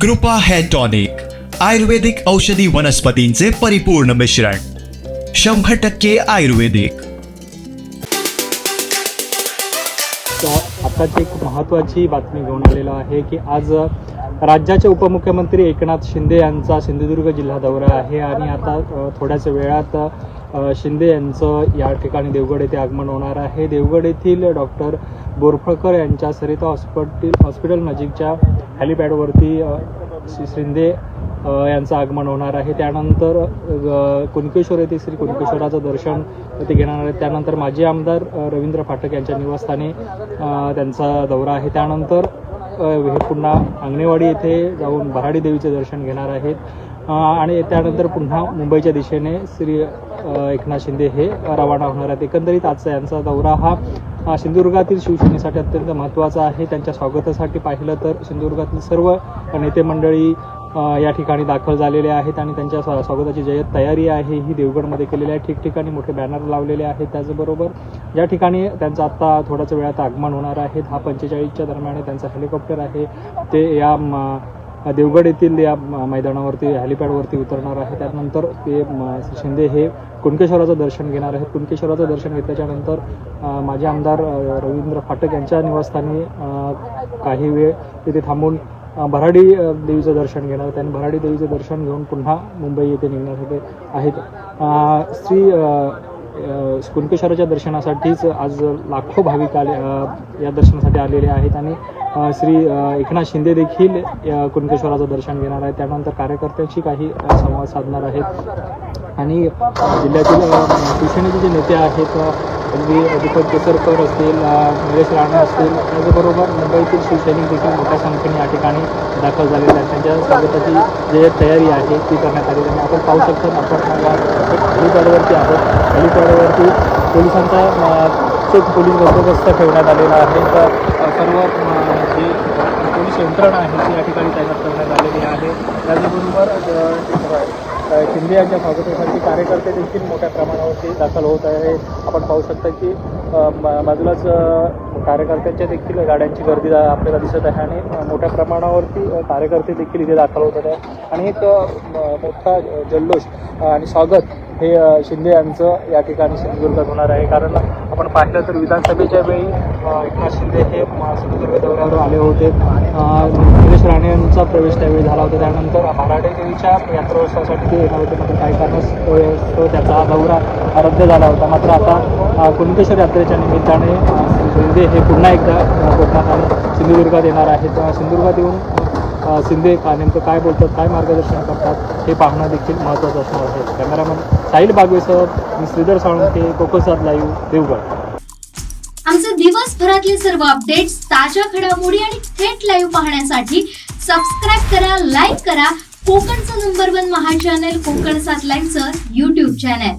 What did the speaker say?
कृपा hair tonic, आयुर्वेदिक औषधी वनस्पतींचे परिपूर्ण मिश्रण, 100% आयुर्वेदिक. आताच एक महत्त्वाची बातमी घेऊन आलेलो आहे की आज राज्याचे उपमुख्यमंत्री एकनाथ शिंदे यांचा सिंधुदुर्ग जिल्हा दौरा आहे आणि आता थोड्याच वेळात शिंदे यांचं या ठिकाणी देवगड येथे आगमन होणार आहे. देवगड येथील डॉक्टर बोरफळकर यांच्या सरिता हॉस्पिटल नजीकच्या हॅलिपॅडवरती शिंदे यांचं आगमन होणार आहे. त्यानंतर कुणकेश्वर येथे श्री कुणकेश्वराचं दर्शन ते घेणार आहेत. त्यानंतर माजी आमदार रवींद्र फाटक यांच्या निवासस्थानी त्यांचा दौरा आहे. त्यानंतर हे पुन्हा अंगणेवाडी येथे जाऊन भराडी देवीचे दर्शन घेणार आहेत आणि त्यानंतर पुन्हा मुंबईच्या दिशेने श्री एकनाथ शिंदे हे रवाना होणार आहेत. एकंदरीत आजचा यांचा दौरा हा सिंधुदुर्गातील शिवसेनेसाठी अत्यंत महत्त्वाचा आहे. त्यांच्या स्वागतासाठी पाहिलं तर सिंधुदुर्गातील सर्व नेते मंडळी या ठिकाणी दाखल झालेले आहेत आणि त्यांच्या स्वागताची जय्यत तयारी आहे ही देवगडमध्ये केलेली आहे. ठिकठिकाणी मोठे बॅनर लावलेले आहेत. त्याचबरोबर ज्या ठिकाणी त्यांचं आत्ता थोड्याच वेळात आगमन होणार आहे 10:45च्या दरम्यान त्यांचा हेलिकॉप्टर आहे ते या देवगड येथील या मैदानावरती हॅलिपॅडवरती उतरणार आहे. त्यानंतर ते शिंदे हे कुणकेश्वराचं दर्शन घेणार आहेत. कुणकेश्वराचं दर्शन घेतल्याच्या नंतर माजी आमदार रवींद्र फाटक यांच्या निवासस्थानी काही वेळ तिथे थांबून भराडी देवीचं दर्शन घेणार. त्यांनी भराडी देवीचं दर्शन घेऊन पुन्हा मुंबई येथे निघण्यासाठी आहेत. श्री कुणकेश्वराच्या दर्शनासाठीच आज लाखो भाविक या दर्शनासाठी आलेले आहेत आणि श्री एकनाथ शिंदे देखील कुणकेश्वराचं दर्शन घेणार आहेत. त्यानंतर कार्यकर्त्यांशी काही संवाद साधणार आहेत आणि जिल्ह्यातील शिवसेनेचे जे नेते आहेत अगदी दीपक केसरकर असतील, निलेश राणे असतील, त्याचबरोबर मुंबईतील शिवसैनिक देखील मोठ्या संख्येने या ठिकाणी दाखल झालेले आहेत. त्यांच्या स्वागताची जे तयारी आहे ती करण्यात आली आहे. आपण पाहू शकतो आपण हेलिपॅडवरती आहोत. हेलिपॅडवरती पोलिसांचा चोख पोलीस बंदोबस्त ठेवण्यात आलेला आहे. तर सर्व जी पोलीस यंत्रणा आहे ती या ठिकाणी तैनात करण्यात आलेली आहे. त्याचबरोबर शिंदे यांच्या स्वागतासाठी कार्यकर्ते देखील मोठ्या प्रमाणावरती दाखल होत आहे. आपण पाहू शकता की बाजूलाच कार्यकर्त्यांच्या देखील गाड्यांची गर्दी आपल्याला दिसत आहे आणि मोठ्या प्रमाणावरती कार्यकर्ते देखील इथे दाखल होत आहे आणि एक मोठा जल्लोष आणि स्वागत हे शिंदे यांचं या ठिकाणी सिंधुदुर्गात होणार आहे. कारण आपण पाहिलं तर विधानसभेच्या वेळी एकनाथ शिंदे हे सिंधुदुर्ग दौऱ्यावर आले होते. निलेश राणे यांचा प्रवेश त्यावेळी झाला होता. त्यानंतर भराडी देवीच्या यात्रोत्सवासाठी ते येणार होते, मात्र काही कारणास्तव त्याचा दौरा रद्द झाला होता. मात्र आता कुणकेश्वर यात्रेच्या निमित्ताने शिंदे हे पुन्हा एकदा कोकणात आणि सिंधुदुर्गात येणार आहेत. सिंधुदुर्गात येऊन शिंदे नेमकं काय बोलतात, काय मार्गदर्शन करतात हे पाहणं देखील महत्त्वाचं असणार आहे. कॅमेरामन साहिल बागवेसह मी श्रीधर साळुंखे, कोकणसाद लाईव्ह, देवगड. आमचे दिवसभरातले सर्व अपडेट्स, ताज्या घडामोडी आणि थेट लाईव्ह पाहण्यासाठी सबस्क्राईब करा, लाईक करा कोकणचं नंबर 1 महा चॅनल कोकणसाद लाईव्हचं YouTube चॅनल.